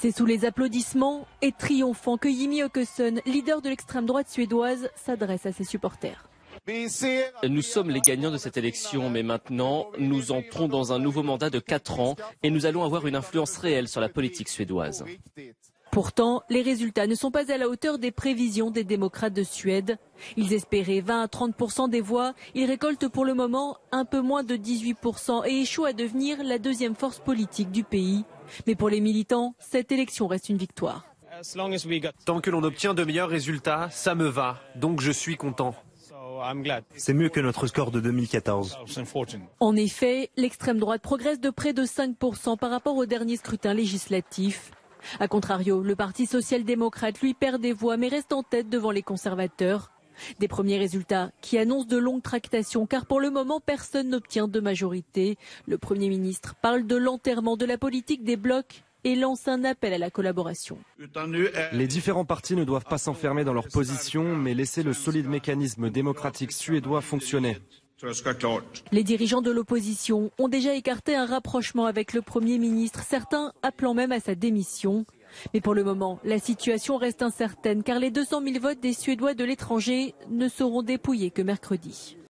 C'est sous les applaudissements et triomphants que Jimmie Åkesson, leader de l'extrême droite suédoise, s'adresse à ses supporters. Nous sommes les gagnants de cette élection, mais maintenant, nous entrons dans un nouveau mandat de 4 ans et nous allons avoir une influence réelle sur la politique suédoise. Pourtant, les résultats ne sont pas à la hauteur des prévisions des démocrates de Suède. Ils espéraient 20 à 30% des voix. Ils récoltent pour le moment un peu moins de 18% et échouent à devenir la deuxième force politique du pays. Mais pour les militants, cette élection reste une victoire. Tant que l'on obtient de meilleurs résultats, ça me va. Donc je suis content. C'est mieux que notre score de 2014. En effet, l'extrême droite progresse de près de 5% par rapport au dernier scrutin législatif. A contrario, le Parti social-démocrate lui perd des voix mais reste en tête devant les conservateurs. Des premiers résultats qui annoncent de longues tractations car pour le moment personne n'obtient de majorité. Le Premier ministre parle de l'enterrement de la politique des blocs et lance un appel à la collaboration. Les différents partis ne doivent pas s'enfermer dans leur position mais laisser le solide mécanisme démocratique suédois fonctionner. Les dirigeants de l'opposition ont déjà écarté un rapprochement avec le Premier ministre, certains appelant même à sa démission. Mais pour le moment, la situation reste incertaine car les 200 000 votes des Suédois de l'étranger ne seront dépouillés que mercredi.